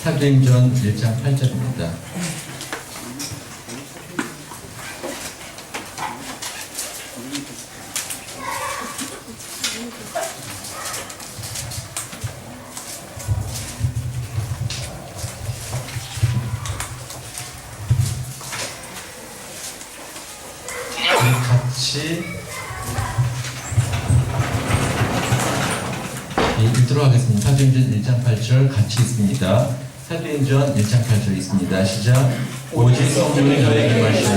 사도행전 1장 8절입니다. 같이 읽도록 하겠습니다. 사도행전 1장 8절 같이 있습니다. 사도행전 1장 8절 있습니다. 시작. 오직 성령이 너에게 마시며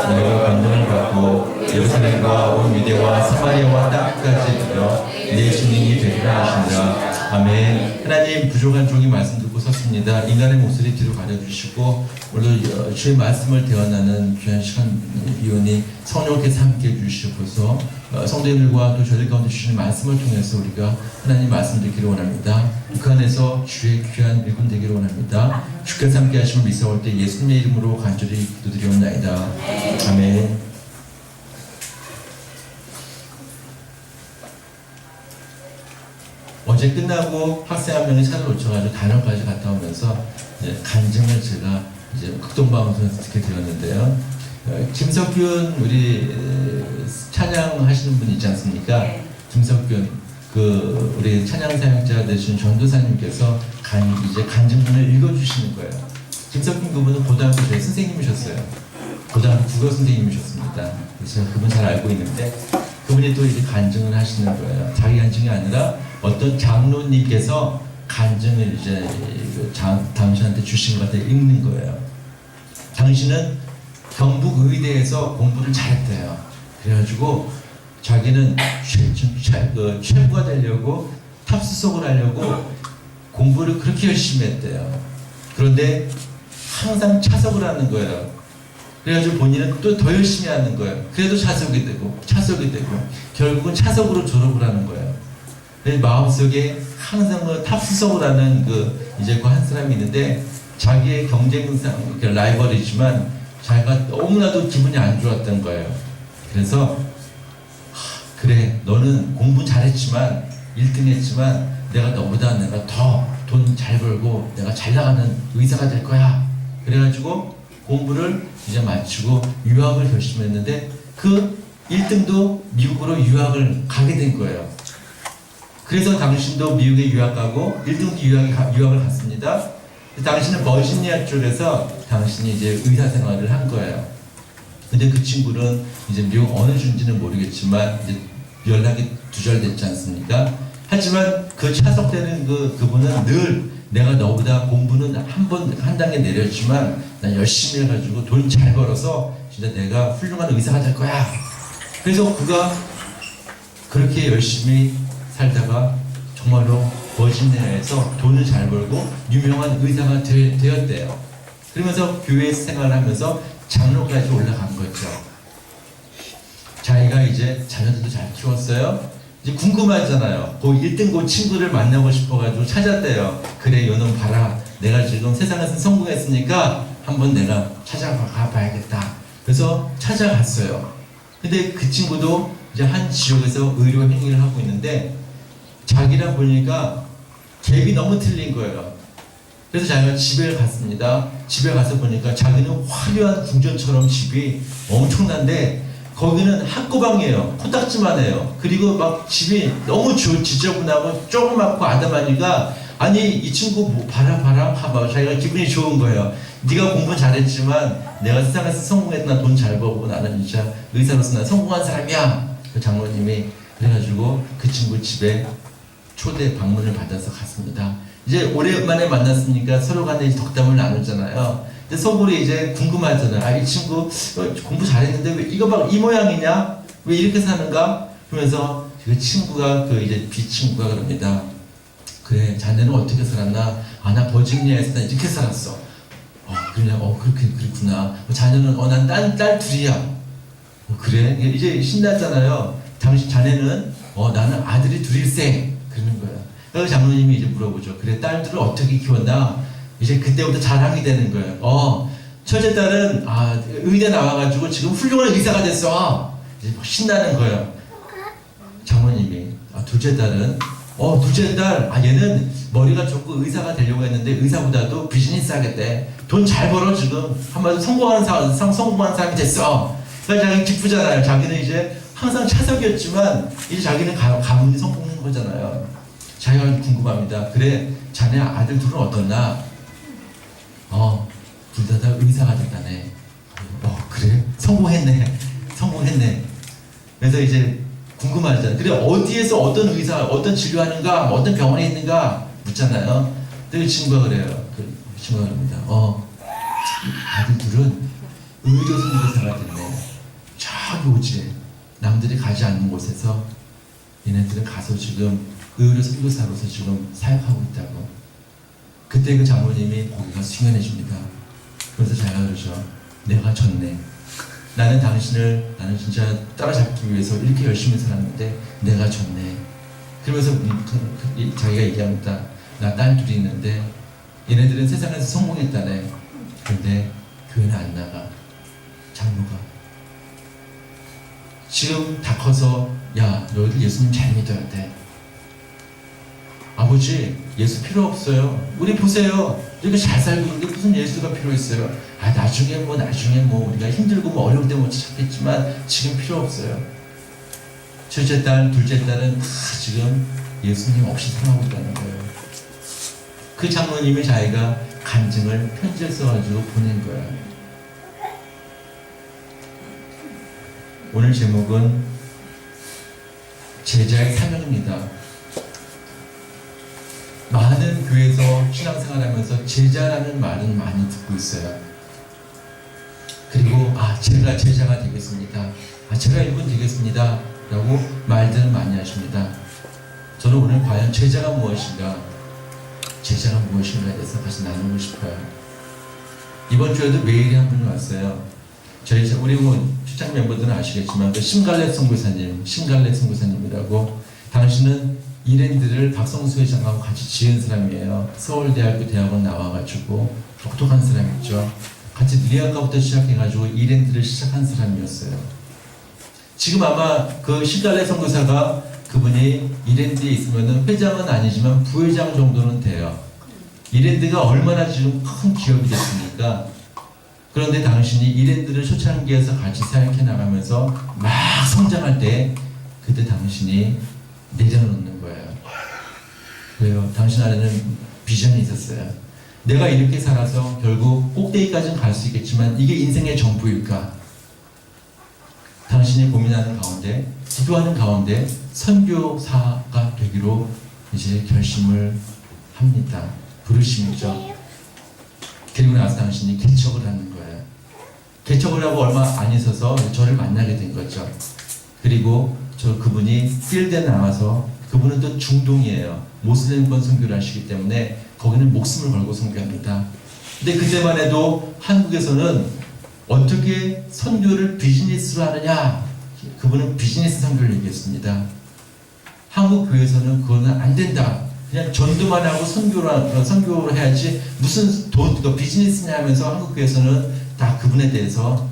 너희가 권능을 받고 예루살렘과 온 유대와 사마리아와 땅까지 이르러 내 증인이 되리라 하시니라. 아멘. 하나님, 부족한 종이 말씀 듣고 섰습니다. 인간의 목소리 뒤로 가려주시고 오늘 주의 말씀을 대화하는 귀한 시간 이오니 성령께서 함께해 주시옵소서. 성도님들과 또 저희들 가운데 주시는 말씀을 통해서 우리가 하나님 말씀 듣기를 원합니다. 그 안에서 주의 귀한 일꾼 되기를 원합니다. 주께서 함께 하시면 믿사올 때 예수님의 이름으로 간절히 기도드리옵나이다. 아멘. 어제 끝나고 학생 한 명이 차를 놓쳐가지고 단원까지 갔다 오면서 이제 간증을 제가 이제 극동방송에서 듣게 되었는데요. 김석균 우리 찬양하시는 분 있지 않습니까? 김석균 우리 찬양 사역자 되신 전도사님께서 이제 간증문을 읽어주시는 거예요. 김석균 그분은 고등학교 제 선생님이셨어요. 고등학교 국어 선생님이셨습니다. 제가 그분 잘 알고 있는데 그분이 또 이제 간증을 하시는 거예요. 자기 간증이 아니라 어떤 장로님께서 간증을 이제 당신한테 주신 것 같아 읽는 거예요. 당신은 경북의대에서 공부를 잘했대요. 그래가지고 자기는 최고가 되려고 탑수석을 하려고 공부를 그렇게 열심히 했대요. 그런데 항상 차석을 하는 거예요. 그래가지고 본인은 또 더 열심히 하는 거예요. 그래도 차석이 되고 결국은 차석으로 졸업을 하는 거예요. 마음속에 항상 탑수석을 하는 이제 한 사람이 있는데 자기의 경쟁상 라이벌이지만 자기가 너무나도 기분이 안 좋았던 거예요. 그래서 그래, 너는 공부 잘했지만 1등 했지만 내가 너보다 더 돈 잘 벌고 내가 잘 나가는 의사가 될 거야. 그래가지고 공부를 이제 마치고 유학을 결심했는데 그 1등도 미국으로 유학을 가게 된 거예요. 그래서 당신도 미국에 유학 가고 1등도 유학을 갔습니다. 당신은 버지니아 쪽에서 당신이 이제 의사 생활을 한 거예요. 근데 그 친구는 이제 미국 어느 주인지는 모르겠지만 이제 연락이 두절됐지 않습니까? 하지만 그 차석되는 그분은 늘 내가 너보다 공부는 한 단계 내렸지만 난 열심히 해가지고 돈 잘 벌어서 진짜 내가 훌륭한 의사가 될 거야. 그래서 그가 그렇게 열심히 살다가 정말로 버지니아에서 돈을 잘 벌고 유명한 의사가 되었대요. 그러면서 교회 생활을 하면서 장로까지 올라간 거죠. 자기가 이제 자녀들도 잘 키웠어요. 이제 궁금하잖아요. 그 1등 그 친구를 만나고 싶어가지고 찾았대요. 그래, 요놈 봐라. 내가 지금 세상에서 성공했으니까 한번 내가 찾아가 봐야겠다. 그래서 찾아갔어요. 근데 그 친구도 이제 한 지역에서 의료 행위를 하고 있는데 자기랑 보니까 갭이 너무 틀린 거예요. 그래서 자기가 집에 갔습니다. 집에 가서 보니까 자기는 화려한 궁전처럼 집이 엄청난데 거기는 한꺼방이에요. 코딱지만 해요. 그리고 막 집이 너무 지저분하고 조그맣고 아담하니까 아니 이 친구 봐라 하면 자기가 기분이 좋은 거예요. 네가 공부 잘했지만 내가 세상에서 성공했나 돈 잘 벌고 나는 진짜 의사로서 난 성공한 사람이야. 그 장로님이 그래가지고 그 친구 집에 초대 방문을 받아서 갔습니다. 이제 오랜만에 만났으니까 서로 간에 덕담을 나누잖아요. 근데 속으로 이제 궁금하잖아요. 아, 이 친구 공부 잘했는데 왜 이거 막 이 모양이냐? 왜 이렇게 사는가? 그러면서 그 친구가 이제 비친구가 그럽니다. 그래, 자네는 어떻게 살았나? 아, 나 버지니아에서 난 이렇게 살았어. 그렇구나. 자네는 난 딸 둘이야. 그래? 이제 신났잖아요. 자네는 나는 아들이 둘일세. 그러는 거예요. 그래서 장로님이 이제 물어보죠. 그래, 딸들을 어떻게 키웠나? 이제 그때부터 자랑이 되는 거예요. 첫째 딸은 의대 나와가지고 지금 훌륭한 의사가 됐어. 이제 막 신나는 거예요. 장모님이 둘째 딸은 둘째 딸, 얘는 머리가 좋고 의사가 되려고 했는데 의사보다도 비즈니스 하겠대. 돈 잘 벌어 지금. 한마디로 성공한 사람이 됐어. 그러니까 자기는 기쁘잖아요. 자기는 이제 항상 차석이었지만 이제 자기는 가문이 성공한 거잖아요. 자기가 궁금합니다. 그래, 자네 아들 둘은 어떻나? 둘 다 의사가 됐다네. 그래? 성공했네. 그래서 이제 궁금하잖아요. 그래, 어디에서 어떤 의사, 어떤 진료하는가, 어떤 병원에 있는가 묻잖아요. 근데 그 친구가 그래요. 그 친구가 그럽니다. 아들 둘은 의료 선교사가 됐네. 저기 오지. 남들이 가지 않는 곳에서 얘네들은 가서 지금 의료 선교사로서 지금 사역하고 있다고. 그때 그 장모님이 고개가 숙연해 줍니다. 그래서 자기가 그러죠. 내가 졌네. 나는 진짜 따라잡기 위해서 이렇게 열심히 살았는데 내가 졌네. 그러면서 자기가 얘기합니다. 나 딸 둘이 있는데 얘네들은 세상에서 성공했다네. 근데 교회는 안 나가. 장모가. 지금 다 커서 너희들 예수님 잘 믿어야 돼. 아버지, 예수 필요 없어요. 우리 보세요. 이렇게 잘 살고 있는데 무슨 예수가 필요했어요? 나중에 우리가 힘들고 어려울 때 찾겠지만 지금 필요 없어요. 첫째 딸, 둘째 딸은 다 지금 예수님 없이 살아가고 있다는 거예요. 그 장로님이 자기가 간증을 편지에 써가지고 보낸 거예요. 오늘 제목은 제자의 사명입니다. 많은 교회에서 신앙생활하면서 제자라는 말은 많이 듣고 있어요. 그리고 제가 제자가 되겠습니다. 제가 일꾼 되겠습니다. 라고 말들을 많이 하십니다. 저는 오늘 과연 제자가 무엇인가에 대해서 같이 나누고 싶어요. 이번 주에도 메일이 한 분이 왔어요. 우리 출장 멤버들은 아시겠지만 그 심갈래 선교사님이라고, 당신은 이랜드를 박성수 회장하고 같이 지은 사람이에요. 서울대학교 대학원 나와가지고 독특한 사람이죠. 같이 리아카부터 시작해가지고 이랜드를 시작한 사람이었어요. 지금 아마 그 심갈래 선교사가 그분이 이랜드에 있으면은 회장은 아니지만 부회장 정도는 돼요. 이랜드가 얼마나 지금 큰 기업이 됐습니까? 그런데 당신이 이랜드를 초창기에서 같이 사역해 나가면서 막 성장할 때 그때 당신이 내려놓는 거예요. 왜요? 당신 안에는 비전이 있었어요. 내가 이렇게 살아서 결국 꼭대기까지는 갈 수 있겠지만 이게 인생의 전부일까? 당신이 고민하는 가운데, 기도하는 가운데 선교사가 되기로 이제 결심을 합니다. 부르심이죠. 그리고 나서 당신이 개척을 하는 거예요. 개척을 하고 얼마 안 있어서 저를 만나게 된 거죠. 그리고 그분이 필드에 나와서, 그분은 또 중동이에요. 모슬렘권 선교를 하시기 때문에 거기는 목숨을 걸고 선교합니다. 근데 그때만 해도 한국에서는 어떻게 선교를 비즈니스로 하느냐, 그분은 비즈니스 선교를 얘기했습니다. 한국 교회에서는 그거는 안 된다. 그냥 전도만 하고 선교를 해야지 무슨 비즈니스냐 하면서 한국 교회에서는 다 그분에 대해서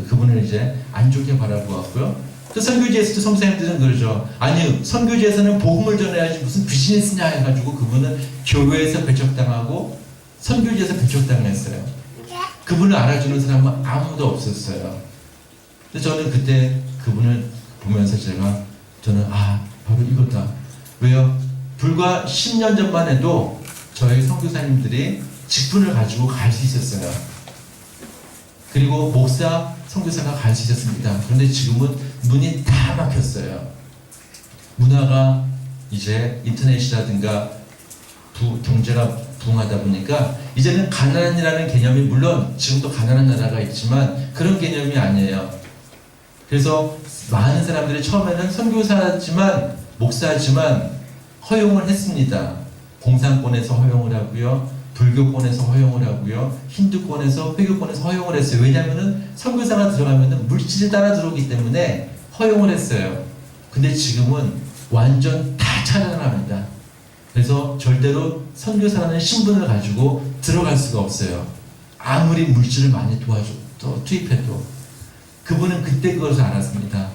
그분을 이제 안 좋게 바라보았고요. 또 선교지에서도 성사님들은 그러죠. 아니, 선교지에서는 복음을 전해야지 무슨 비즈니스냐 해가지고 그분은 교회에서 배척당하고 선교지에서 배척당했어요. 그분을 알아주는 사람은 아무도 없었어요. 근데 저는 그때 그분을 보면서 저는 바로 이거다. 왜요? 불과 10년 전만 해도 저희 선교사님들이 직분을 가지고 갈 수 있었어요. 그리고 목사, 선교사가 갈 수 있었습니다. 그런데 지금은 문이 다 막혔어요. 문화가 이제 인터넷이라든가 경제가 부흥하다 보니까 이제는 가난이라는 개념이, 물론 지금도 가난한 나라가 있지만 그런 개념이 아니에요. 그래서 많은 사람들이 처음에는 선교사지만 목사지만 허용을 했습니다. 공산권에서 허용을 하고요, 불교권에서 허용을 하고요, 힌두권에서, 회교권에서 허용을 했어요. 왜냐하면 선교사가 들어가면 물질이 따라 들어오기 때문에 허용을 했어요. 근데 지금은 완전 다 차단합니다. 그래서 절대로 선교사라는 신분을 가지고 들어갈 수가 없어요. 아무리 물질을 많이 투입해도. 그분은 그때 그것을 알았습니다.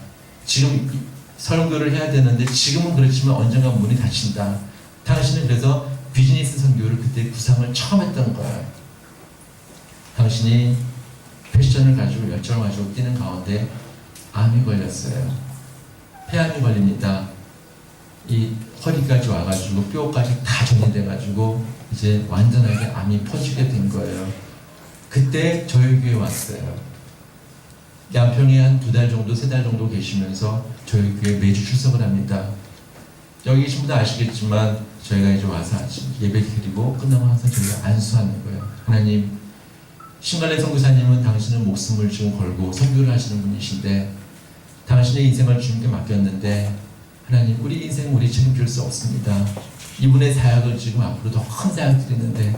지금 설교를 해야 되는데 지금은 그렇지만 언젠가 문이 닫힌다. 당신은 그래서 비즈니스 선교를 그때 구상을 처음 했던 거예요. 당신이 패션을 가지고 열정을 가지고 뛰는 가운데 암이 걸렸어요. 폐암이 걸립니다. 이 허리까지 와가지고 뼈까지 다 정리돼가지고 이제 완전하게 암이 퍼지게 된 거예요. 그때 저희 교회에 왔어요. 양평에 한 2달 정도, 3달 정도 계시면서 저희 교회에 매주 출석을 합니다. 여기 계신 분들 아시겠지만 저희가 이제 와서 예배 드리고 끝나고 항상 저희가 안수하는 거예요. 하나님, 신갈래 선교사님은 당신은 목숨을 지금 걸고 선교를 하시는 분이신데 당신의 인생을 주님께 맡겼는데 하나님, 우리 인생 우리 책임질 수 없습니다. 이분의 사역을 지금 앞으로 더 큰 사역 드리는데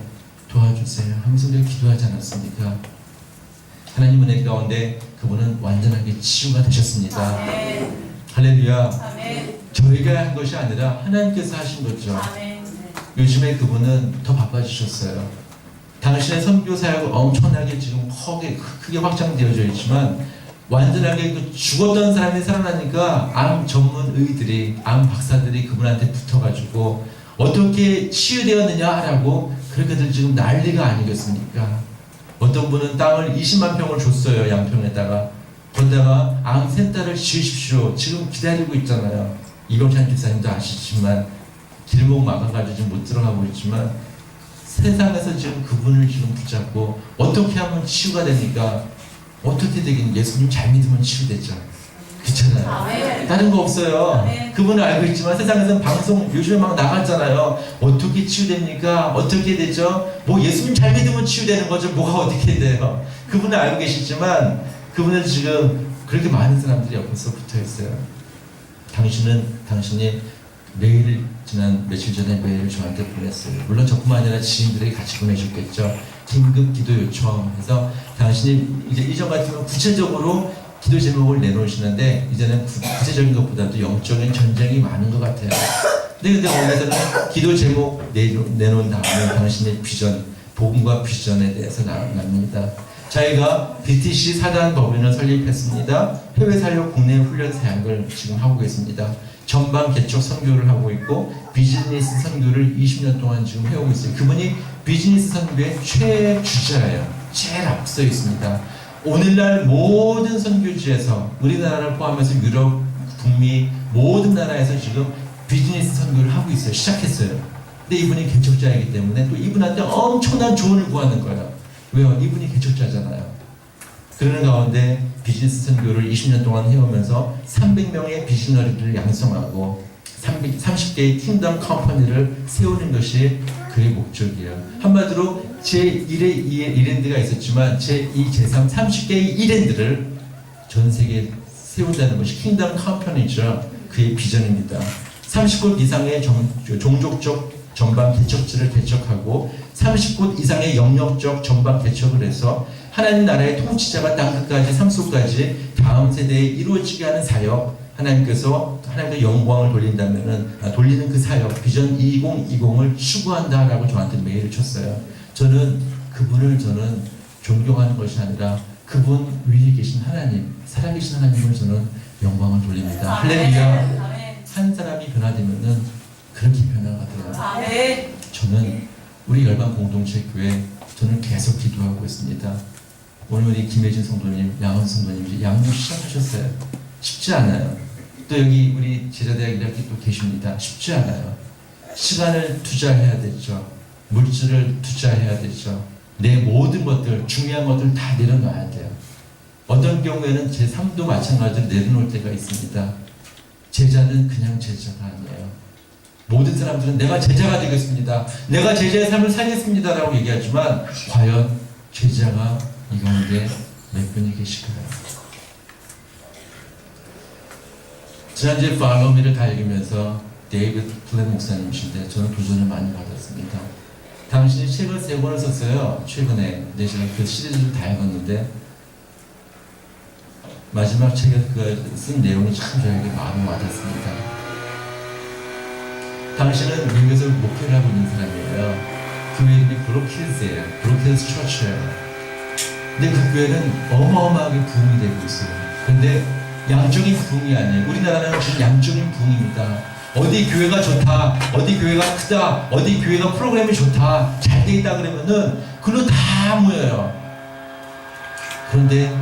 도와주세요 하면서 우리가 기도하지 않았습니까? 하나님 은혜 가운데 그분은 완전하게 치유가 되셨습니다. 아멘. 할렐루야. 아멘. 저희가 한 것이 아니라 하나님께서 하신 거죠. 아멘. 요즘에 그분은 더 바빠지셨어요. 당신의 선교 사역은 엄청나게 지금 크게 확장되어져 있지만 완전하게 그 죽었던 사람이 살아나니까 암 전문 의들이, 암 박사들이 그분한테 붙어가지고 어떻게 치유되었느냐라고 그렇게들 지금 난리가 아니겠습니까? 어떤 분은 땅을 20만 평을 줬어요. 양평에다가. 거기다가 암 센터를 지으십시오. 지금 기다리고 있잖아요. 이병찬 기사님도 아시지만 길목 막아가지고 지금 못 들어가고 있지만 세상에서 지금 그분을 지금 붙잡고 어떻게 하면 치유가 됩니까? 어떻게 되긴 예수님 잘 믿으면 치유되죠. 그렇잖아요. 아멘. 다른 거 없어요. 아멘. 그분을 알고 있지만 세상에서는 방송 요즘에 막 나갔잖아요. 어떻게 치유됩니까? 어떻게 되죠? 뭐 예수님 잘 믿으면 치유되는 거죠. 뭐가 어떻게 돼요? 그분을 알고 계시지만 그분을 지금 그렇게 많은 사람들이 옆에서 붙어 있어요. 당신이 메일을 지난 며칠 전에 메일을 저한테 보냈어요. 물론 저뿐만 아니라 지인들에게 같이 보내줬겠죠. 긴급 기도 요청해서 당신이 이제 이전 같으면 구체적으로 기도 제목을 내놓으시는데 이제는 구체적인 것보다도 영적인 전쟁이 많은 것 같아요. 근데 거기서는 기도 제목 내놓은 다음에 당신의 비전, 복음과 비전에 대해서 나눕니다. 저희가 BTC 사단 법인을 설립했습니다. 해외 사역 국내 훈련 사역을 지금 하고 계십니다. 전방 개척 선교를 하고 있고 비즈니스 선교를 20년 동안 지금 해오고 있어요. 그분이 비즈니스 선교의 최주자예요. 제일 앞서 있습니다. 오늘날 모든 선교지에서 우리나라를 포함해서 유럽, 북미 모든 나라에서 지금 비즈니스 선교를 하고 있어요. 시작했어요. 근데 이분이 개척자이기 때문에 또 이분한테 엄청난 조언을 구하는 거예요. 왜요? 이분이 개척자잖아요. 그러는 가운데 비즈니스 선교를 20년 동안 해오면서 300명의 비즈너리를 양성하고 30개의 킹덤 컴퍼니를 세우는 것이 그의 목적이에요. 한마디로 제1의 1랜드가 있었지만 제2, 제3, 30개의 1랜드를 전 세계에 세운다는 것이 킹덤 컴퍼니죠. 그의 비전입니다. 30곳 이상의 종족적 전방 개척지를 개척하고 30곳 이상의 영역적 전방 개척을 해서 하나님 나라의 통치자가 땅끝까지 삼소까지 다음 세대에 이루어지게 하는 사역, 하나님께서 하나님의 영광을 돌리는 그 사역 비전 2020을 추구한다라고 저한테 메일을 쳤어요. 저는 그분을 존경하는 것이 아니라 그분 위에 계신 하나님, 살아계신 하나님을 저는 영광을 돌립니다. 할렐루야. 한 사람이 변화되면은 그렇게 변화가더라고요. 저는 우리 열방 공동체 교회 저는 계속 기도하고 있습니다. 오늘 우리 김혜진 성도님, 양원 성도님 양육 시작하셨어요. 쉽지 않아요. 또 여기 우리 제자대학 1학기 또 계십니다. 쉽지 않아요. 시간을 투자해야 되죠. 물질을 투자해야 되죠. 내 모든 것들, 중요한 것들 다 내려놔야 돼요. 어떤 경우에는 제 삶도 마찬가지로 내려놓을 때가 있습니다. 제자는 그냥 제자가 아니에요. 모든 사람들은 내가 제자가 되겠습니다. 내가 제자의 삶을 살겠습니다. 라고 얘기하지만 과연 제자가 이 가운데 몇 분이 계실까요? 지난주에 팔로미를 다 읽으면서 데이비드 플랜 목사님이신데 저는 도전을 많이 받았습니다. 당신이 책을 3권을 썼어요. 최근에. 근데 제가 그 시리즈를 다 읽었는데 마지막 책에 쓴 내용이 참 저에게 마음이 와닿습니다. 당신은 미국에서 목회를 하고 있는 사람이에요. 교회 이름이 브로킬즈예요. 브로킬즈 처치예요. 근데 그 교회는 어마어마하게 부흥이 되고 있어요. 근데 양적인 부흥이 아니에요. 우리나라는 지금 양적인 부흥입니다. 어디 교회가 좋다, 어디 교회가 크다, 어디 교회가 프로그램이 좋다, 잘 돼 있다 그러면은 그걸로 다 모여요. 그런데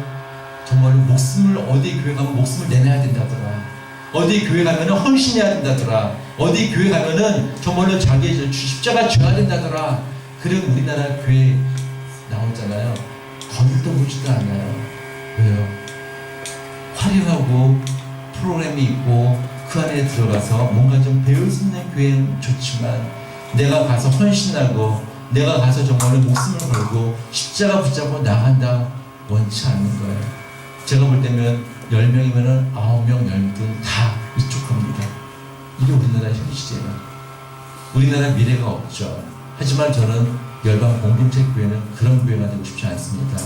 정말로 목숨을, 어디 교회 가면 목숨을 내놔야 된다더라, 어디 교회 가면은 헌신해야 된다더라, 어디 교회 가면은 정말로 자기 십자가 져야 된다더라. 그리고 우리나라 교회 나오잖아요. 거들떠 보지도 않아요. 왜요? 화려하고 프로그램이 있고 그 안에 들어가서 뭔가 좀 배울 수 있는 교회는 좋지만, 내가 가서 헌신하고 내가 가서 정말로 목숨을 걸고 십자가 붙잡고 나간다 원치 않는 거예요. 제가 볼 때면 10명이면 9명, 10분 다 이쪽 겁니다. 이게 우리나라 현실이에요. 우리나라 미래가 없죠. 하지만 저는 열방 공동체 교회는 그런 교회가 되고 싶지 않습니다.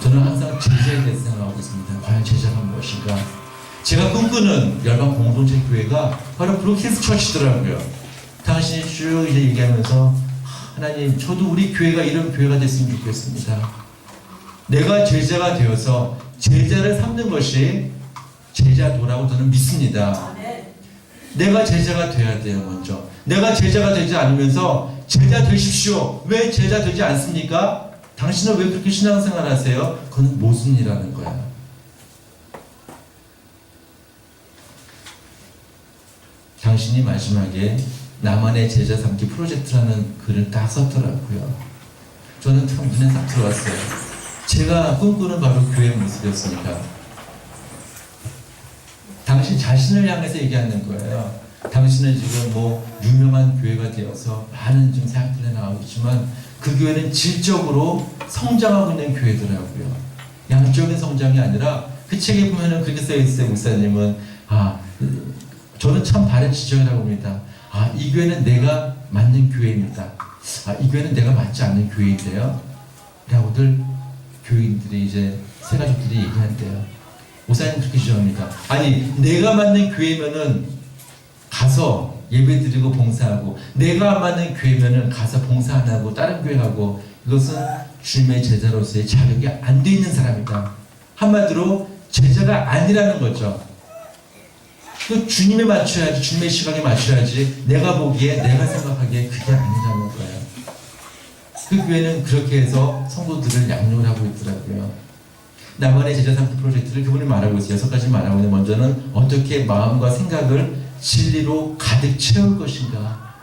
저는 항상 제자에 대해서 생각하고 있습니다. 과연 제자가 무엇인가? 제가 꿈꾸는 열방 공동체 교회가 바로 브루킹스 처치더라고요. 당신이 쭉 이제 얘기하면서, 하나님, 저도 우리 교회가 이런 교회가 됐으면 좋겠습니다. 내가 제자가 되어서 제자를 삼는 것이 제자도라고 저는 믿습니다. 내가 제자가 돼야 돼요. 먼저 내가 제자가 되지 않으면서 제자 되십시오, 왜 제자 되지 않습니까? 당신은 왜 그렇게 신앙생활 하세요? 그건 모순이라는 거야. 당신이 마지막에 나만의 제자 삼기 프로젝트라는 글을 딱 썼더라고요. 저는 참 눈에 딱 들어왔어요. 제가 꿈꾸는 바로 교회의 모습이었으니까. 당신 자신을 향해서 얘기하는 거예요. 당신은 지금 뭐 유명한 교회가 되어서 많은 좀 사역들에 나오고 있지만 그 교회는 질적으로 성장하고 있는 교회더라고요. 양적인 성장이 아니라, 그 책에 보면은 그렇게 써있어요. 목사님은 저는 참 바른 지적이라고 봅니다. 이 교회는 내가 맞는 교회입니다. 이 교회는 내가 맞지 않는 교회인데요, 라고들 교인들이 이제 새가족들이 얘기한대요. 목사님 그렇게 지적합니다. 아니, 내가 맞는 교회면은 가서 예배드리고 봉사하고, 내가 맞는 교회면은 가서 봉사 안 하고 다른 교회 가고, 이것은 주님의 제자로서의 자격이 안 돼 있는 사람이다. 한마디로 제자가 아니라는 거죠. 그 주님에 맞춰야지, 주님의 시각에 맞춰야지, 내가 보기에, 내가 생각하기에 그게 아니라는 거예요. 그 교회는 그렇게 해서 성도들을 양육을 하고 있더라고요. 나만의 제자 삼기 프로젝트를 그분이 말하고 있어요. 6가지 말하고 있는데, 먼저는 어떻게 마음과 생각을 진리로 가득 채울 것인가.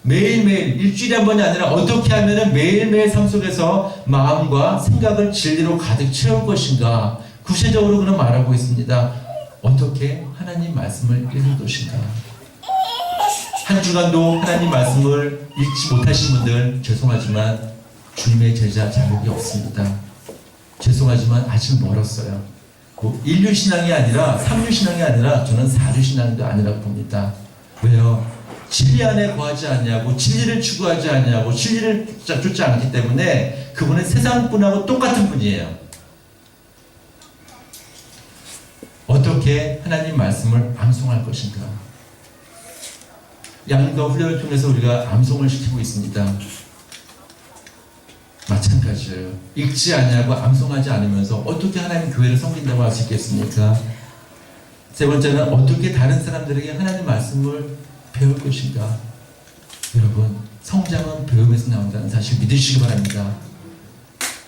매일매일, 일주일에 한 번이 아니라 어떻게 하면 매일매일 삶 속에서 마음과 생각을 진리로 가득 채울 것인가. 구체적으로 그는 말하고 있습니다. 어떻게 하나님 말씀을 읽을 것인가. 한 주간도 하나님 말씀을 읽지 못하신 분들, 죄송하지만 주님의 제자 자격이 없습니다. 죄송하지만 아직 멀었어요. 뭐 1류 신앙이 아니라 3류 신앙이 아니라 저는 4류 신앙도 아니라고 봅니다. 왜요? 진리 안에 거하지 않냐고, 진리를 추구하지 않냐고, 진리를 쫓지 않기 때문에 그분은 세상 분하고 똑같은 분이에요. 어떻게 하나님 말씀을 암송할 것인가. 양육과 훈련을 통해서 우리가 암송을 시키고 있습니다. 마찬가지예요. 읽지 않냐고 암송하지 않으면서 어떻게 하나님 교회를 섬긴다고 할 수 있겠습니까? 세 번째는 어떻게 다른 사람들에게 하나님 말씀을 배울 것인가. 여러분, 성장은 배움에서 나온다는 사실 믿으시기 바랍니다.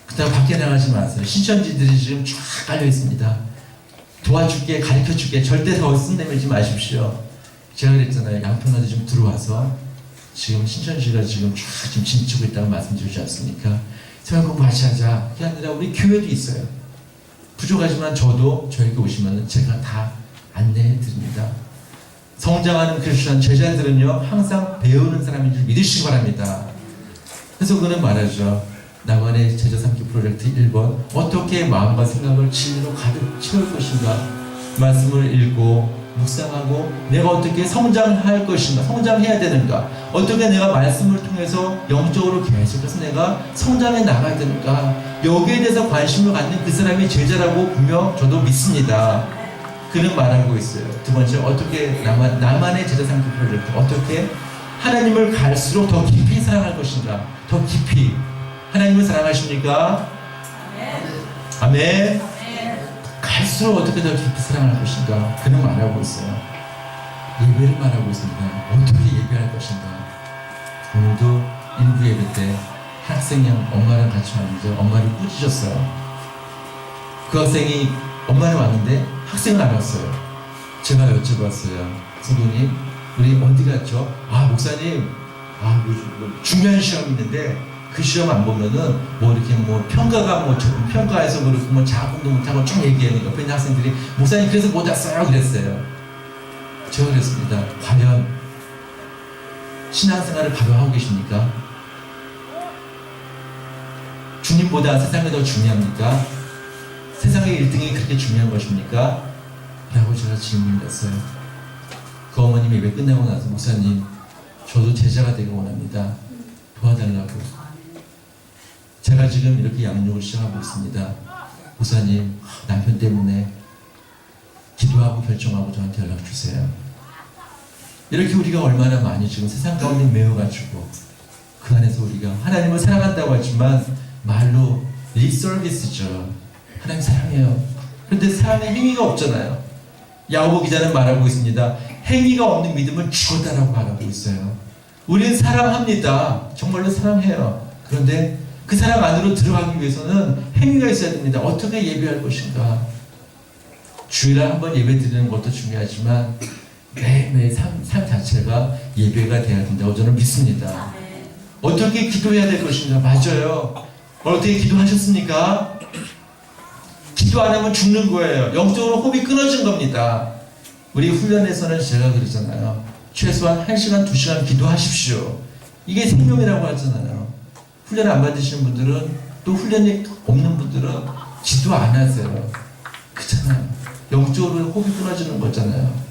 그렇다고 밖에 나가지 마세요. 신천지들이 지금 쫙 깔려 있습니다. 도와줄게, 가르쳐줄게, 절대 더 쓴내밀지 마십시오. 제가 그랬잖아요. 양평나도 좀 들어와서 지금 신천지가 지금 쫙 지금 진치고 있다고 말씀드리지 않습니까? 성경 공부 같이 하자. 그게 아니라 우리 교회도 있어요. 부족하지만 저도 저에게 오시면 제가 다 안내해 드립니다. 성장하는 크리스천 제자들은요, 항상 배우는 사람인 줄 믿으시기 바랍니다. 그래서 그는 말하죠. 나만의 제자 삼기 프로젝트 1번, 어떻게 마음과 생각을 진리로 가득 채울 것인가. 말씀을 읽고 묵상하고 내가 어떻게 성장할 것인가, 성장해야 되는가, 어떻게 내가 말씀을 통해서 영적으로 계속해서 내가 성장해 나가야 되는가. 여기에 대해서 관심을 갖는 그 사람이 제자라고 분명 저도 믿습니다. 그는 말하고 있어요. 두 번째, 어떻게 나만의 제자 삼기 프로젝트, 어떻게 하나님을 갈수록 더 깊이 사랑할 것인가. 더 깊이. 하나님을 사랑하십니까? 아멘. 갈수록 스스로 어떻게 더 깊이 사랑할 것인가? 그는 말하고 있어요. 예배를 말하고 있습니다. 어떻게 예배할 것인가? 오늘도 일부 예배 때 학생이랑 엄마랑 같이 왔는데 엄마를 꾸짖었어요. 그 학생이 엄마는 왔는데 학생은 안 왔어요. 제가 여쭤봤어요. 성도님, 우리 어디 갔죠? 아, 목사님, 뭐 중요한 시험이 있는데 그 시험 안 보면은 뭐 이렇게 뭐 평가가 뭐 평가해서 그렇고 뭐 작업도 못하고 쭉 얘기하는 옆에 있는 학생들이 목사님 그래서 못 왔어요 그랬어요. 제가 그랬습니다. 과연 신앙생활을 바로 하고 계십니까? 주님보다 세상이 더 중요합니까? 세상의 1등이 그렇게 중요한 것입니까? 라고 제가 질문을 했어요. 그 어머님이 예배 끝나고 나서 목사님, 저도 제자가 되기 원합니다. 도와달라고. 제가 지금 이렇게 양육을 시작하고 있습니다. 목사님, 남편 때문에 기도하고 결정하고 저한테 연락 주세요. 이렇게 우리가 얼마나 많이 지금 세상 가운데 매여가지고 그 안에서 우리가 하나님을 사랑한다고 하지만 말로 리서비스죠. 하나님 사랑해요. 그런데 사랑의 행위가 없잖아요. 야고보 기자는 말하고 있습니다. 행위가 없는 믿음은 죽었다라고 말하고 있어요. 우리는 사랑합니다. 정말로 사랑해요. 그런데 그 사랑 안으로 들어가기 위해서는 행위가 있어야 됩니다. 어떻게 예배할 것인가? 주일에 한번 예배 드리는 것도 중요하지만 매일매일 삶 자체가 예배가 돼야 된다고 저는 믿습니다. 어떻게 기도해야 될 것인가? 맞아요. 어떻게 기도하셨습니까? 기도 안 하면 죽는 거예요. 영적으로 호흡이 끊어진 겁니다. 우리 훈련에서는 제가 그러잖아요. 최소한 1시간, 2시간 기도하십시오. 이게 생명이라고 하잖아요. 훈련 안 받으시는 분들은 또 훈련이 없는 분들은 기도 안 하세요. 그렇잖아요. 영적으로 호흡이 끊어지는 거잖아요.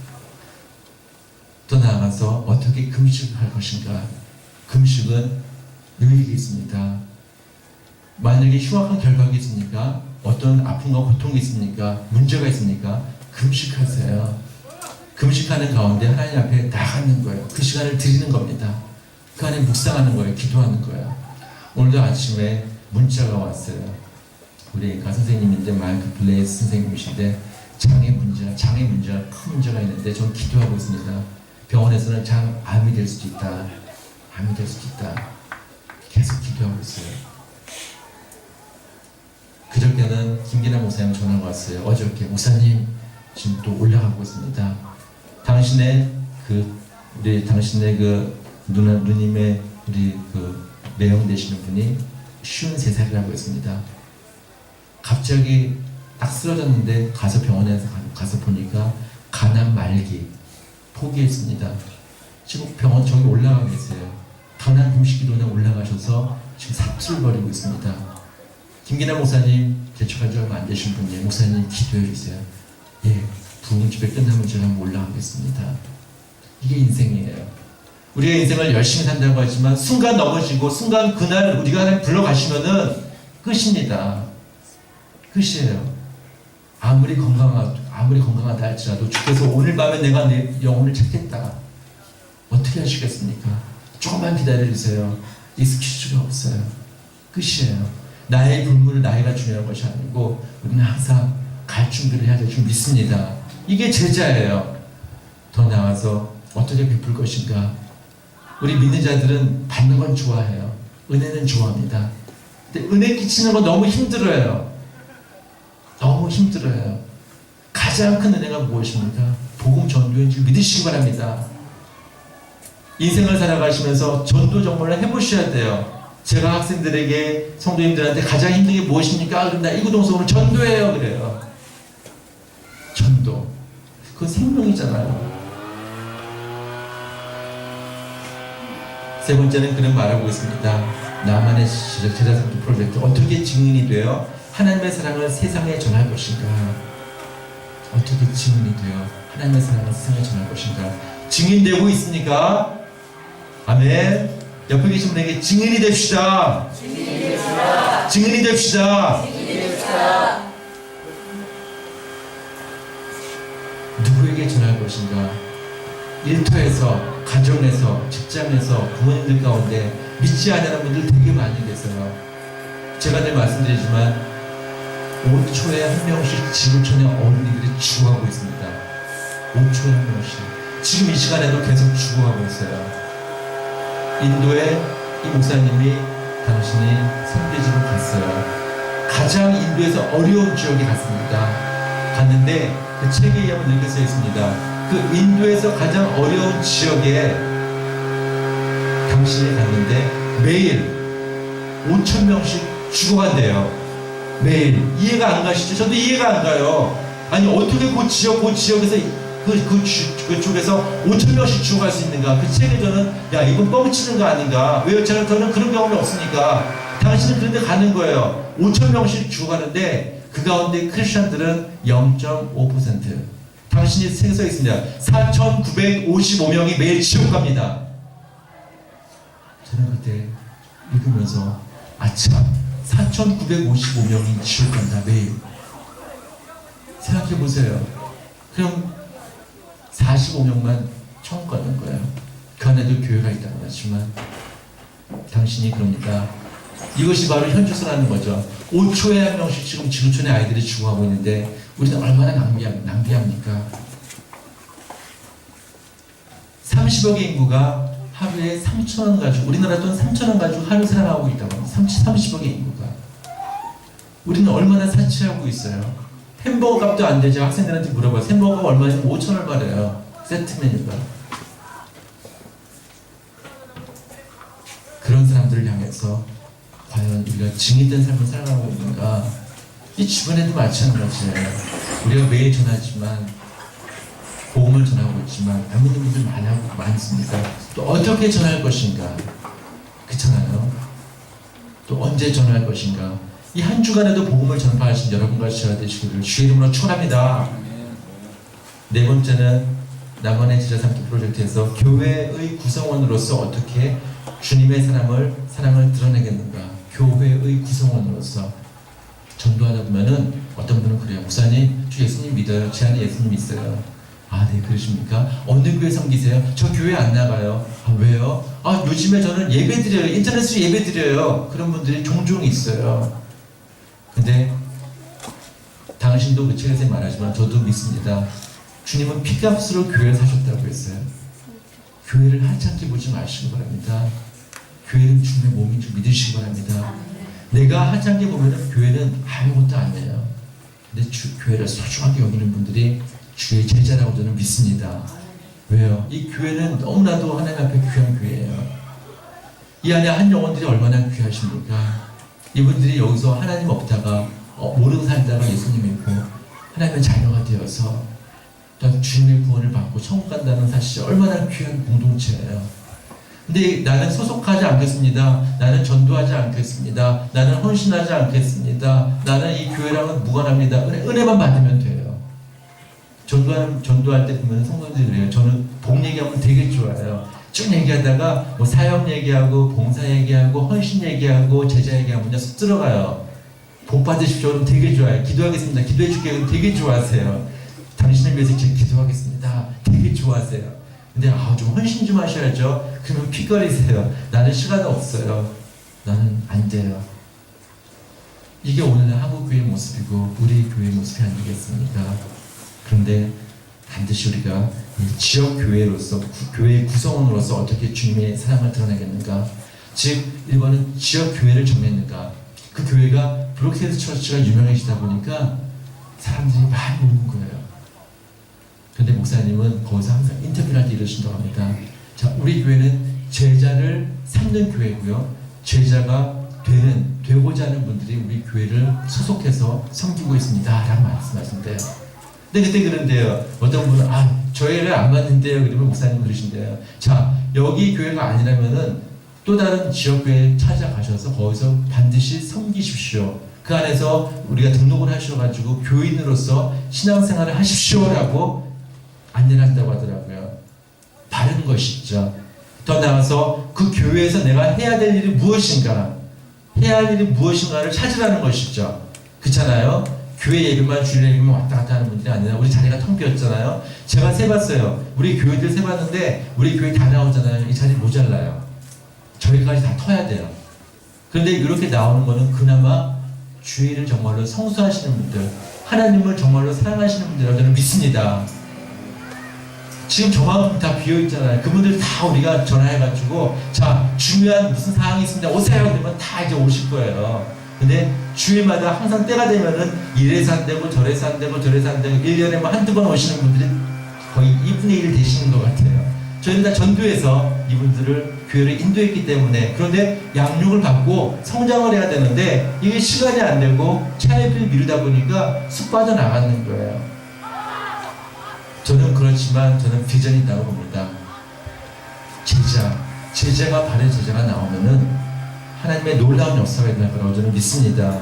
더 나아가서 어떻게 금식을 할 것인가? 금식은 유익이 있습니다. 만약에 흉악한 결과가 있습니까? 어떤 아픔과 고통이 있습니까? 문제가 있습니까? 금식하세요. 금식하는 가운데 하나님 앞에 나가는 거예요. 그 시간을 드리는 겁니다. 그 안에 묵상하는 거예요. 기도하는 거예요. 오늘도 아침에 문자가 왔어요. 우리 의과 선생님인데 마이크 블레이스 선생님이신데 장애 문제가 큰 문제가 있는데 전 기도하고 있습니다. 병원에서는 암이 될 수도 있다. 암이 될 수도 있다. 계속 기도하고 있어요. 그저께는 김기남 목사님 전화가 왔어요. 어저께 목사님 지금 또 올라가고 있습니다. 당신의 누님의 우리 매형 되시는 분이 53살이라고 했습니다. 갑자기 딱 쓰러졌는데 가서 병원에서 가서 보니까 간암 말기 포기했습니다. 지금 병원 저기 올라가 계세요. 가난 금식기도원에 올라가셔서 지금 삽질을 벌이고 있습니다. 김기남 목사님 개척한 지 얼마 안 되신 분이에요. 목사님 기도해 주세요. 예, 부흥집회 끝나면 제가 한번 올라가겠습니다. 이게 인생이에요. 우리가 인생을 열심히 산다고 하지만 순간 넘어지고 순간 그날 우리가 하나님 불러가시면은 끝입니다. 끝이에요. 아무리 건강하다 할지라도 주께서 오늘 밤에 내가 내 영혼을 찾겠다. 어떻게 하시겠습니까? 조금만 기다려주세요. 익스큐즈가 없어요. 끝이에요. 나의 불문을 나이가 중요한 것이 아니고 우리는 항상 갈 준비를 해야 될 줄 믿습니다. 이게 제자예요. 더 나아가서 어떻게 베풀 것인가? 우리 믿는 자들은 받는 건 좋아해요. 은혜는 좋아합니다. 근데 은혜 끼치는 건 너무 힘들어요. 너무 힘들어요. 가장 큰 은혜가 무엇입니까? 복음 전도인 줄 믿으시기 바랍니다. 인생을 살아가시면서 전도 정말 해보셔야 돼요. 제가 학생들에게 성도님들한테 가장 힘든 게 무엇입니까? 그럼 나 이구동성으로 전도해요 그래요. 전도. 그건 생명이잖아요. 세 번째는 그런 말하고 있습니다. 나만의 제자성도 프로젝트. 어떻게 증인이 되어 하나님의 사랑을 세상에 전할 것인가? 어떻게 증인이 되어 하나님의 사랑을 세상에 전할 것인가? 증인되고 있습니까? 아멘. 옆에 계신 분에게 증인이 됩시다. 증인이 됩시다. 증인이 됩시다. 증인이 됩시다. 누구에게 전할 것인가? 일터에서, 가정에서, 직장에서, 부모님들 가운데 믿지 않는 분들 되게 많이 계세요. 제가 늘 말씀드리지만 5초에 한 명씩 지구촌의 어린이들이 죽어가고 있습니다. 5초에 한 명씩. 지금 이 시간에도 계속 죽어가고 있어요. 인도에 이 목사님이 당신이 선대지로 갔어요. 가장 인도에서 어려운 지역에 갔습니다. 그 책에 의하면 이렇게 써 있습니다. 그 인도에서 가장 어려운 지역에 당신이 갔는데 매일 5,000명씩 죽어간대요. 매일. 이해가 안 가시죠? 저도 이해가 안 가요. 아니 어떻게 그 지역에서 그쪽에서 5,000명씩 죽어갈 수 있는가? 그 책에 저는 야 이건 뻥치는 거 아닌가? 왜요? 저는 그런 경험이 없으니까. 당신은 그런데 가는 거예요. 5,000명씩 죽어가는데 그 가운데 크리스천들은 0.5%. 당신이 써 있습니다. 4,955명이 매일 지옥 갑니다. 저는 그때 읽으면서 아참 4,955명이 지옥 간다 매일. 생각해 보세요. 그럼 45명만 천국 가는 거예요. 그 안에도 교회가 있다고 하지만 당신이 그럽니다. 이것이 바로 현주소라는 거죠. 5초에 한 명씩 지금 지구촌의 아이들이 죽어가고 있는데 우리는 얼마나 낭비합니까? 30억의 인구가 하루에 3,000원 가지고, 우리나라 돈 3,000원 가지고 하루 살아가고 있다고 합니다. 30억의 인구가. 우리는 얼마나 사치하고 있어요. 햄버거 값도 안 되죠. 학생들한테 물어봐요. 햄버거가 얼마냐면 5,000원 말이에요. 세트 메뉴가. 그런 사람들을 향해서 과연 우리가 증인된 삶을 살아가고 있는가? 이 주변에도 마찬가지예요. 우리가 매일 전하지만 복음을 전하고 있지만 안 믿는 분들 많습니다. 또 어떻게 전할 것인가? 그렇잖아요. 또 언제 전할 것인가? 이 한 주간에도 복음을 전파하신 여러분과 저와 되시기를 주의 이름으로 축원합니다. 네 번째는 남원의 제자 삼기 프로젝트에서 교회의 구성원으로서 어떻게 주님의 사랑을 드러내겠는가? 교회의 구성원으로서 전도하다 보면은 어떤 분은 그래요. 목사님, 주 예수님 믿어요. 제 안에 예수님 있어요. 아, 네, 그러십니까? 어느 교회 섬기세요? 저 교회 안 나가요. 아, 왜요? 아, 요즘에 저는 예배 드려요. 인터넷으로 예배 드려요. 그런 분들이 종종 있어요. 근데 당신도 그 책에서 말하지만 저도 믿습니다. 주님은 피값으로 교회를 사셨다고 했어요. 교회를 하찮게 보지 마시기 바랍니다. 교회는 주님의 몸인 줄 믿으시기 바랍니다. 내가 하찮게 보면 교회는 아무것도 아니에요. 근데 교회를 소중하게 여기는 분들이 주의 제자라고 저는 믿습니다. 왜요? 이 교회는 너무나도 하나님 앞에 귀한 교회예요. 이 안에 한 영혼들이 얼마나 귀하십니까? 이분들이 여기서 하나님 없다가 모르고 살다가 예수님 믿고 하나님의 자녀가 되어서 또 주님의 구원을 받고 천국 간다는 사실이 얼마나 귀한 공동체예요. 근데 나는 소속하지 않겠습니다. 나는 전도하지 않겠습니다. 나는 헌신하지 않겠습니다. 나는 이 교회랑은 무관합니다. 은혜만 받으면 돼요. 전도할 때 보면 성도들이 그래요. 저는 복 얘기하면 되게 좋아해요. 쭉 얘기하다가 뭐 사역 얘기하고 봉사 얘기하고 헌신 얘기하고 제자 얘기하면 그냥 쑥 들어가요. 복 받으십시오. 그럼 되게 좋아요. 기도하겠습니다. 기도해 줄게요. 되게 좋아하세요. 당신을 위해서 제가 기도하겠습니다. 되게 좋아하세요. 근데 좀 헌신 좀 하셔야죠. 그러면 핏거리세요. 나는 시간 없어요. 나는 안 돼요. 이게 오늘날 한국교회의 모습이고 우리 교회의 모습이 아니겠습니까? 그런데 반드시 우리가 지역교회로서 교회의 구성원으로서 어떻게 주님의 사랑을 드러내겠는가? 즉 1번은 지역교회를 정했는가? 그 교회가 브로케드 처치가 유명해지다 보니까 사람들이 많이 오는 거예요. 그런데 목사님은 거기서 항상 인터뷰를 할 때 이러신다고 합니다. 자, 우리 교회는 제자를 삼는 교회고요. 제자가 되고자 하는 분들이 우리 교회를 소속해서 섬기고 있습니다. 라고 말씀하신대요. 근데 그때 그런데요. 어떤 분은 저희를 안 맞는데요. 그러면 목사님 그러신대요. 자, 여기 교회가 아니라면은 또 다른 지역교회 찾아가셔서 거기서 반드시 섬기십시오. 그 안에서 우리가 등록을 하셔가지고 교인으로서 신앙생활을 하십시오라고 안내를 한다고 하더라고요. 바른 것이죠. 더 나아가서 그 교회에서 내가 해야 될 일이 무엇인가, 해야 할 일이 무엇인가를 찾으라는 것이죠. 그렇잖아요. 교회 예배만 주일 예배만 왔다 갔다 하는 분들이 아니라 우리 자리가 텅 비었잖아요. 제가 세봤어요. 우리 교회들 세봤는데 우리 교회 다 나오잖아요. 이 자리 모자라요. 저희까지 다 터야 돼요. 그런데 이렇게 나오는 거는 그나마 주의를 정말로 성수하시는 분들, 하나님을 정말로 사랑하시는 분들이라고 저는 믿습니다. 지금 저만큼 다 비어있잖아요. 그분들 다 우리가 전화해가지고 자, 중요한 무슨 사항이 있습니다. 오세요. 그러면 다 이제 오실 거예요. 근데 주일마다 항상 때가 되면은 이래서 안 되고 저래서 안 되고 저래서 안 되고 1년에 뭐 한두 번 오시는 분들이 거의 2분의 1 되시는 것 같아요. 저희는 다 전도해서 이분들을 교회를 인도했기 때문에. 그런데 양육을 받고 성장을 해야 되는데 이게 시간이 안 되고 차례를 미루다 보니까 쑥 빠져나가는 거예요. 저는 그렇지만 저는 비전이 있다고 봅니다. 제자가 바른 제자가 나오면은 하나님의 놀라운 역사가 있는 거라고 저는 믿습니다.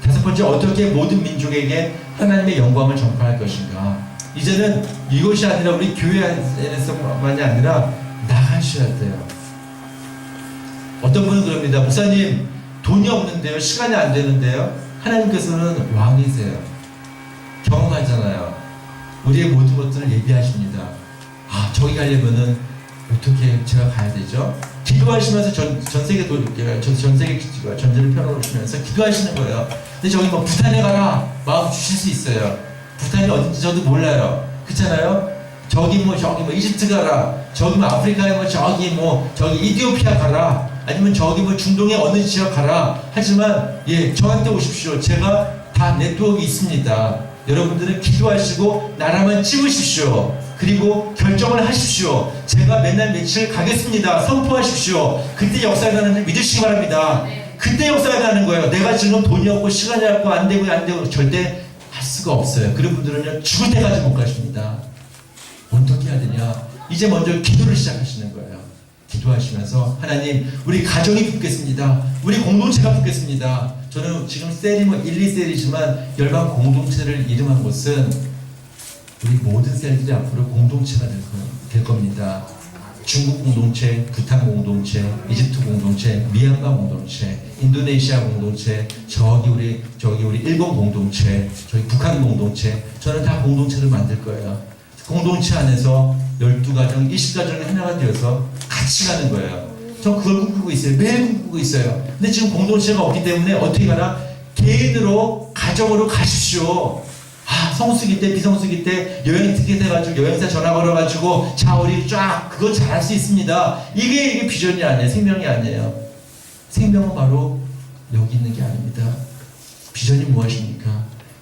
다섯 번째, 어떻게 모든 민족에게 하나님의 영광을 전파할 것인가. 이제는 이것이 아니라 우리 교회 안에서만이 아니라 나가셔야 돼요. 어떤 분은 그럽니다. 목사님, 돈이 없는데요, 시간이 안 되는데요. 하나님께서는 왕이세요. 경험하잖아요. 우리의 모든 것들을 예비하십니다. 아, 저기 가려면은 어떻게 제가 가야 되죠? 기도하시면서 전 세계 전제를 펴놓으시면서 기도하시는 거예요. 근데 저기 뭐 부탄에 가라 마음 주실 수 있어요. 부탄이 어딘지 저도 몰라요. 그렇잖아요? 저기 뭐 이집트 가라, 저기 뭐 아프리카에 뭐 저기 이디오피아 가라, 아니면 저기 뭐 중동의 어느 지역 가라. 하지만 예, 저한테 오십시오. 제가 다 네트워크 있습니다. 여러분들은 기도하시고 나라만 찍으십시오. 그리고 결정을 하십시오. 제가 맨날 며칠 가겠습니다. 선포하십시오. 그때 역사가 나는 줄 믿으시기 바랍니다. 그때 역사가 나는 거예요. 내가 지금 돈이 없고 시간이 없고 안 되고 절대 할 수가 없어요. 그런 분들은요, 죽을 때까지 못 가십니다. 어떻게 해야 되냐? 이제 먼저 기도를 시작하시는 거예요. 기도하시면서 하나님, 우리 가정이 붙겠습니다. 우리 공동체가 붙겠습니다. 저는 지금 셀이 1, 2셀이지만 열방 공동체를 이름한 곳은 우리 모든 셀들이 앞으로 공동체가 될 겁니다. 중국 공동체, 부탄 공동체, 이집트 공동체, 미얀마 공동체, 인도네시아 공동체, 저기 우리 일본 공동체, 저기 북한 공동체, 저는 다 공동체를 만들 거예요. 공동체 안에서 12가정, 20가정이 하나가 되어서 같이 가는 거예요. 저 그걸 꿈꾸고 있어요. 매일 꿈꾸고 있어요. 근데 지금 공동체가 없기 때문에 어떻게 가나? 개인으로, 가정으로 가십시오. 아, 성수기 때, 비성수기 때 여행 티켓 해가지고 여행사 전화 걸어가지고 자, 우리 쫙 그거 잘할 수 있습니다. 이게 비전이 아니에요. 생명이 아니에요. 생명은 바로 여기 있는 게 아닙니다. 비전이 무엇입니까?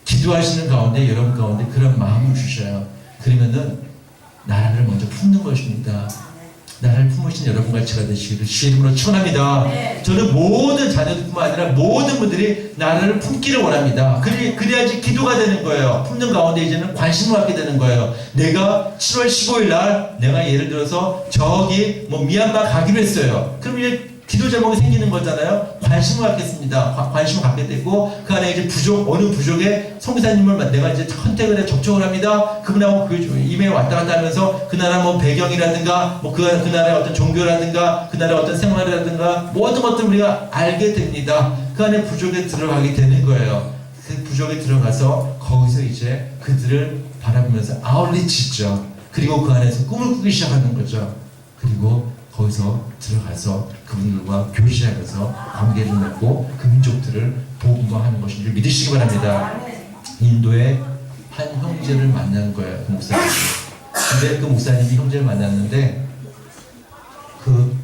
기도하시는 가운데, 여러분 가운데 그런 마음을 주셔요. 그러면은 나라를 먼저 품는 것입니다. 나라를 품으신 여러분과 제가 되시기를 주의 이름으로 축원합니다. 네. 저는 모든 자녀들뿐만 아니라 모든 분들이 나라를 품기를 원합니다. 그래야지 기도가 되는 거예요. 품는 가운데 이제는 관심을 갖게 되는 거예요. 내가 7월 15일 날 내가 예를 들어서 저기 미얀마 가기로 했어요. 그럼 이제 기도 제목이 생기는 거잖아요. 관심을 갖겠습니다. 관심을 갖게 되고 그 안에 이제 어느 부족의 선교사님을 내가 이제 컨택을 해 접촉을 합니다. 그분하고 그 이메일 왔다 갔다 하면서 그 나라 배경이라든가 그 나라의 어떤 종교라든가 그 나라의 어떤 생활이라든가 모든 것들 우리가 알게 됩니다. 그 안에 부족에 들어가게 되는 거예요. 그 부족에 들어가서 거기서 이제 그들을 바라보면서 아울리치죠. 그리고 그 안에서 꿈을 꾸기 시작하는 거죠. 그리고 거기서 들어가서 그분들과 교제하면서 관계를 맺고 그 민족들을 복음화하는 것인 줄 믿으시기 바랍니다. 인도에 한 형제를 만난 거예요. 그 목사님이. 근데 그 목사님이 형제를 만났는데 그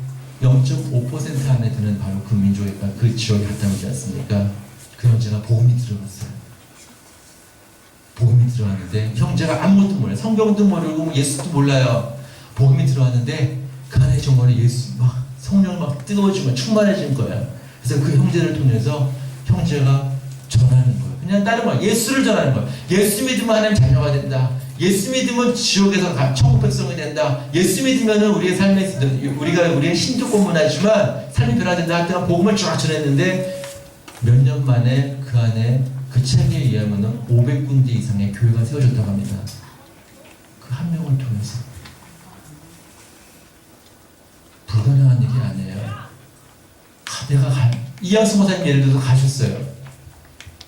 0.5% 안에 드는 바로 그 민족의 그 지역에 갔다오지 않습니까? 그 형제가 복음이 들어갔어요. 복음이 들어왔는데 형제가 아무것도 몰라요. 성경도 모르고 예수도 몰라요. 복음이 들어왔는데 그 안에 정말 성령 뜨거워지고 충만해진 거예요. 그래서 그 형제를 통해서 형제가 전하는 거예요. 그냥 다른 거예요. 예수를 전하는 거예요. 예수 믿으면 하나님 자녀가 된다. 예수 믿으면 지옥에서 천국 백성이 된다. 예수 믿으면 우리의 삶에서 우리의 신도 고문하지만 삶이 변화된다 할 때가 복음을 쫙 전했는데 몇 년 만에 그 안에 그 책에 의하면 500군데 이상의 교회가 세워졌다고 합니다. 그 한 명을 통해서. 불가능한 일이 아니에요. 이양수 목사님 예를 들어서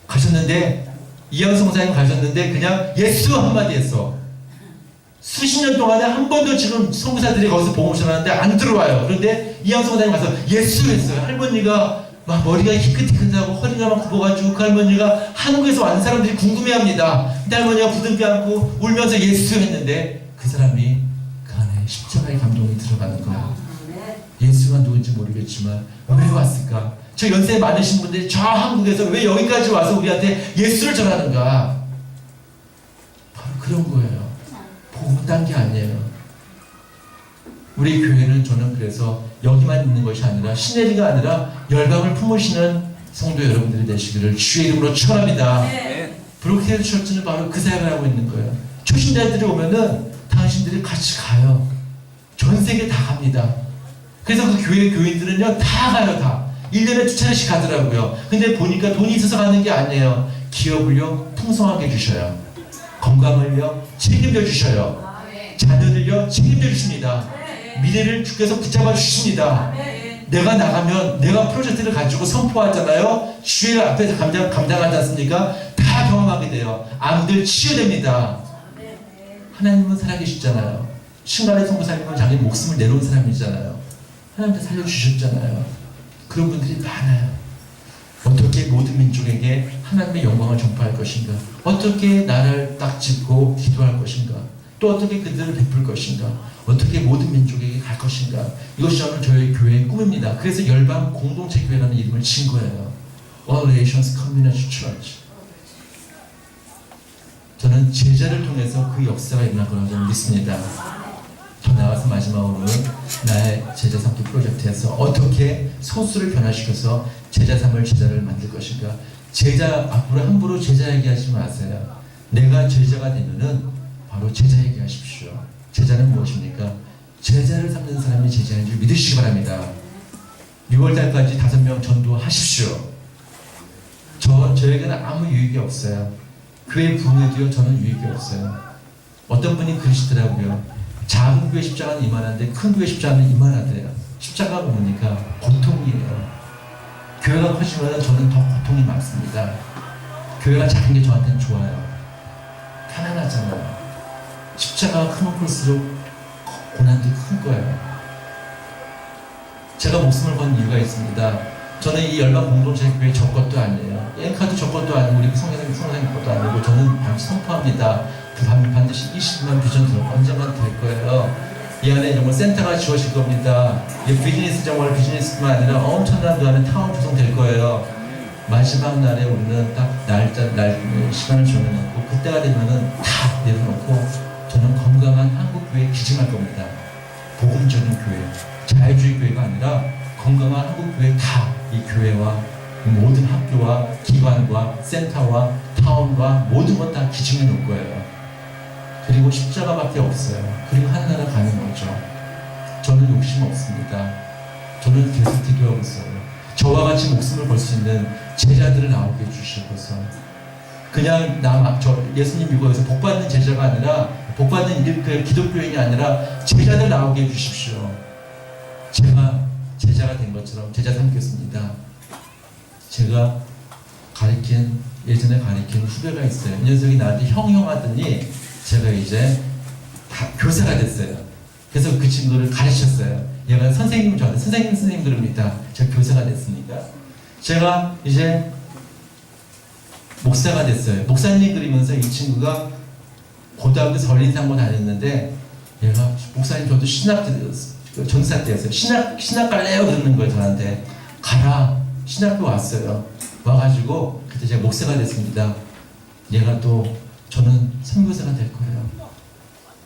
가셨는데 이양수 목사님 가셨는데 그냥 예수 한마디 했어. 수십 년 동안에 한 번도 지금 선교사들이 거기서 복음을 전하는데 안 들어와요. 그런데 이양수 목사님 가서 예수 했어요. 할머니가 막 머리가 희끗희끗하고 허리가 막 굽어가지고 그 할머니가 한국에서 왔는 사람들이 궁금해합니다. 그 할머니가 부둥켜 안고 울면서 예수 했는데 그 사람이 그 안에 십자가의 감동이 들어가는 거야. 예수가 누군지 모르겠지만 왜 왔을까? 저 연세 많으신 분들이 저 한국에서 왜 여기까지 와서 우리한테 예수를 전하는가? 바로 그런 거예요. 복음 딴 게 아니에요. 우리 교회는 저는 그래서 여기만 있는 것이 아니라 시내리가 아니라 열방을 품으시는 성도 여러분들이 되시기를 주의 이름으로 축원합니다. 브로켄 처치는 바로 그 사역을 하고 있는 거예요. 초신자들이 오면은 당신들이 같이 가요. 전 세계 다 갑니다. 그래서 그 교회 교인들은요 다 가요. 다 1년에 2차례씩 가더라고요. 근데 보니까 돈이 있어서 가는 게 아니에요. 기업을요 풍성하게 주셔요. 건강을요 책임져 주셔요. 자녀들요 책임져 주십니다. 미래를 주께서 붙잡아 주십니다. 내가 나가면 내가 프로젝트를 가지고 선포하잖아요. 주의 앞에서 감당하지 않습니까? 다 경험하게 돼요. 암들 치유됩니다. 하나님은 살아계시잖아요. 신간의 선교사님은 자기 목숨을 내놓은 사람이잖아요. 하나님께 살려주셨잖아요. 그런 분들이 많아요. 어떻게 모든 민족에게 하나님의 영광을 전파할 것인가? 어떻게 나라를 딱 짚고 기도할 것인가? 또 어떻게 그들을 베풀 것인가? 어떻게 모든 민족에게 갈 것인가? 이것이 저는 저희 교회의 꿈입니다. 그래서 열방 공동체 교회라는 이름을 진 거예요. All Nations Community Church. 저는 제자를 통해서 그 역사가 일어날 거라고 저는 믿습니다. 더 나아가서 마지막으로는 나의 제자 삼기 프로젝트에서 어떻게 소수를 변화시켜서 제자 삼을 제자를 만들 것인가? 제자 앞으로 함부로 제자 얘기하지 마세요. 내가 제자가 되면은 바로 제자 얘기하십시오. 제자는 무엇입니까? 제자를 삼는 사람이 제자인 줄 믿으시기 바랍니다. 6월달까지 5명 전도하십시오. 저에게는 아무 유익이 없어요. 교회 부흥에도요 저는 유익이 없어요. 어떤 분이 그러시더라고요. 작은 교회 십자가는 이만한데 큰 교회 십자가는 이만하대요. 십자가가 뭡니까? 고통이에요. 교회가 커지면 저는 더 고통이 많습니다. 교회가 작은 게 저한테는 좋아요. 편안하잖아요. 십자가가 크면 클수록 고난도 큰 거예요. 제가 목숨을 건 이유가 있습니다. 저는 이 열방 공동체 교회 저 것도 아니에요. 앵카도 저 것도 아니고 우리 성사님 것도 아니고 저는 반드시 선포합니다. 반드시 20만 비전 언젠간 될 거예요. 이 안에 정말 센터가 지어질 겁니다. 이 비즈니스 정말 비즈니스뿐만 아니라 엄청난 그 안에 타운 구성될 거예요. 마지막 날에 우리는 딱 시간을 정해놓고 그때가 되면은 다 내려놓고 저는 건강한 한국 교회에 기증할 겁니다. 복음적인 교회, 자유주의 교회가 아니라 건강한 한국 교회 다 이 교회와 모든 학교와 기관과 센터와 타운과 모든 것 다 기증해 놓을 거예요. 그리고 십자가밖에 없어요. 그리고 하나나라 가는 거죠. 저는 욕심 없습니다. 저는 계속 기도하고 있어요. 저와 같이 목숨을 걸 수 있는 제자들을 나오게 해주시고서 그냥 예수님 믿고서 복받는 제자가 아니라 복받는 기독교인이 아니라 제자들 나오게 해주십시오. 제가 제자가 된 것처럼 제자 삼겠습니다. 제가 예전에 가르친 후배가 있어요. 이 녀석이 나한테 형 하더니 제가 이제 교사가 됐어요. 그래서 그 친구를 가르쳤어요. 얘가 저한테 선생님 그럽니다. 제가 교사가 됐으니까. 제가 이제 목사가 됐어요. 목사님 그리면서 이 친구가 고등학교 설린상고 다녔는데 얘가 목사님 저도 전사 때였어요. 신학 갈래요? 그러는 거예요. 저한테. 가라. 신학교 왔어요. 와가지고 그때 제가 목사가 됐습니다. 얘가 또 저는 선교사가 될 거예요.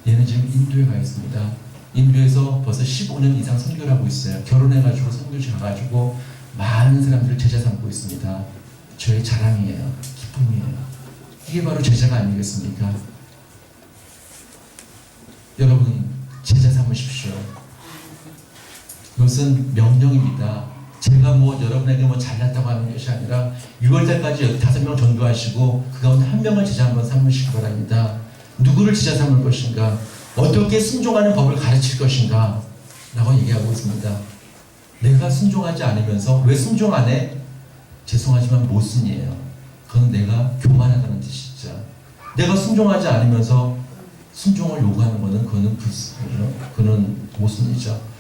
얘는 지금 인도에 가 있습니다. 인도에서 벌써 15년 이상 선교를 하고 있어요. 결혼해가지고 선교지 가가지고 많은 사람들을 제자 삼고 있습니다. 저의 자랑이에요. 기쁨이에요. 이게 바로 제자가 아니겠습니까? 여러분 제자 삼으십시오. 이것은 명령입니다. 제가 여러분에게 잘났다고 하는 것이 아니라 6월달까지 5명 전도하시고 그 가운데 한 명을 제자 한번 삼으시기 바랍니다. 누구를 제자 삼을 것인가? 어떻게 순종하는 법을 가르칠 것인가? 라고 얘기하고 있습니다. 내가 순종하지 않으면서 왜 순종 안 해? 죄송하지만 모순이에요. 그건 내가 교만하다는 뜻이죠. 내가 순종하지 않으면서 순종을 요구하는 것은 그거는 모순이죠.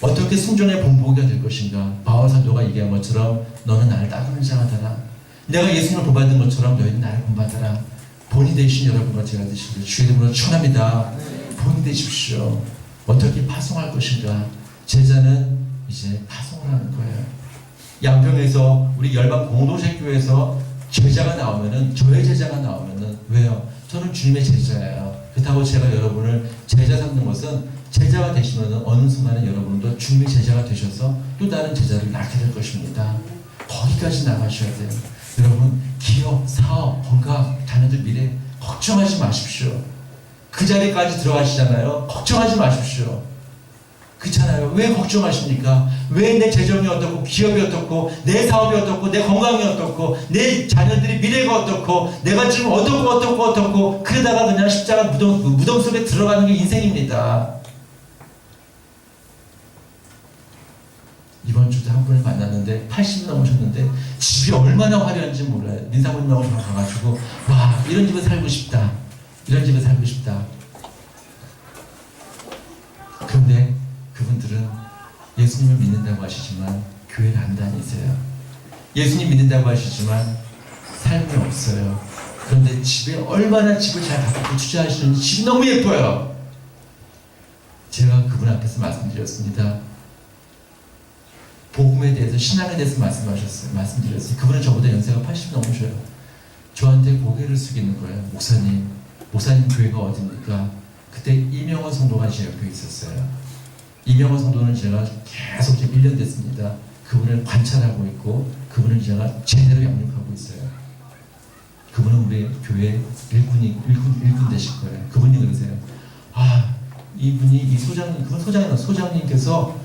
어떻게 순종의 본보기가 될 것인가? 바울 사도가 얘기한 것처럼 너는 나를 따르는 자가 되라. 내가 예수님을 본받은 것처럼 너희는 나를 본받아라. 본이 되신 여러분과 제가 되시기를 주의 이름으로 축원합니다. 본이 되십시오. 어떻게 파송할 것인가? 제자는 이제 파송을 하는 거예요. 양평에서 우리 열방 공동체 교회에서 제자가 나오면은, 저의 제자가 나오면은, 왜요? 저는 주님의 제자예요. 그렇다고 제가 여러분을 제자 삼는 것은, 제자가 되시면은 어느 순간에 여러분도 주님의 제자가 되셔서 또 다른 제자를 낳게 될 것입니다. 거기까지 나가셔야 돼요. 여러분, 기업, 사업, 건강, 자녀들 미래 걱정하지 마십시오. 그 자리까지 들어가시잖아요. 걱정하지 마십시오. 그렇잖아요. 왜 걱정하십니까? 왜 내 재정이 어떻고, 기업이 어떻고, 내 사업이 어떻고, 내 건강이 어떻고, 내 자녀들이 미래가 어떻고, 내가 지금 어떻고 그러다가 그냥 십자가 무덤 속에 들어가는 게 인생입니다. 이번 주도 한 분을 만났는데 80 넘으셨는데 집이 얼마나 화려한지 몰라요. 민사모님하고 저랑 가가지고 와, 이런 집에 살고 싶다. 이런 집에 살고 싶다. 그런데 그분들은 예수님을 믿는다고 하시지만 교회를 안 다니세요. 예수님 믿는다고 하시지만 삶이 없어요. 그런데 집에 얼마나 집을 잘 갖고 투자하시는지 집이 너무 예뻐요. 제가 그분 앞에서 말씀드렸습니다. 복음에 대해서, 신앙에 대해서 말씀드렸어요. 그분은 저보다 연세가 80 넘으셔요. 저한테 고개를 숙이는 거예요. 목사님 교회가 어딥니까? 그때 이명원 성도가 제 옆에 있었어요. 이명원 성도는 제가 계속 지금 1년 됐습니다. 그분을 관찰하고 있고, 그분을 제가 제대로 양육하고 있어요. 그분은 우리 교회 일꾼 되실 거예요. 그분이 그러세요. 아, 이분이 소장님께서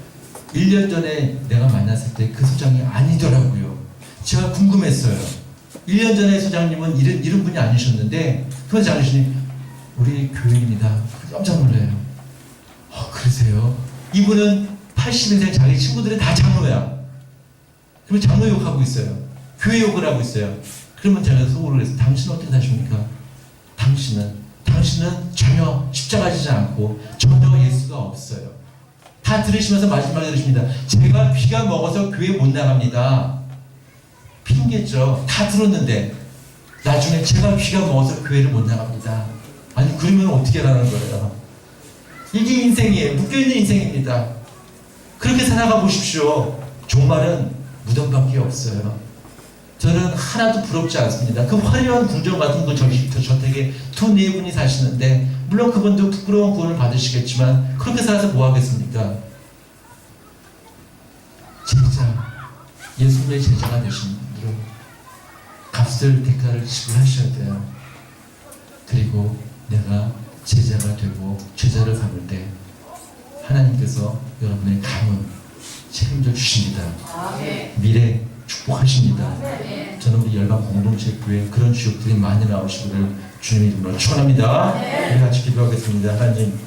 1년 전에 내가 만났을 때 그 소장이 아니더라고요. 제가 궁금했어요. 1년 전에 소장님은 이런 분이 아니셨는데, 그 장로님, 우리 교인입니다. 깜짝 놀래요. 그러세요? 이분은 80인생 자기 친구들이 다 장로야. 그러면 장로 욕하고 있어요. 교회 욕을 하고 있어요. 그러면 제가 속으로 그래서 당신은 어떻게 사십니까? 당신은 전혀 십자가 지지 않고 전혀 예수가 없어요. 다 들으시면서 마지막에 들으십니다. 제가 귀가 먹어서 교회 못 나갑니다. 핑계죠. 다 들었는데 나중에 제가 귀가 먹어서 교회를 못 나갑니다. 아니, 그러면 어떻게 하라는 거예요? 이게 인생이에요. 묶여있는 인생입니다. 그렇게 살아가 보십시오. 종말은 무덤밖에 없어요. 저는 하나도 부럽지 않습니다. 그 화려한 궁정 같은 그 저택에 2-4분이 사시는데, 물론 그분도 부끄러운 구원을 받으시겠지만 그렇게 살아서 뭐 하겠습니까? 제자, 예수님의 제자가 되신 분들은 값을, 대가를 지불하셔야 돼요. 그리고 내가 제자가 되고 제자를 삼을 때 하나님께서 여러분의 가문 책임져 주십니다. 미래 축복하십니다. 저는 우리 열방 공동체 교회 그런 주역들이 많이 나오시기를 주님의 이름으로 축원합니다. 우리 같이 기도하겠습니다. 하나님,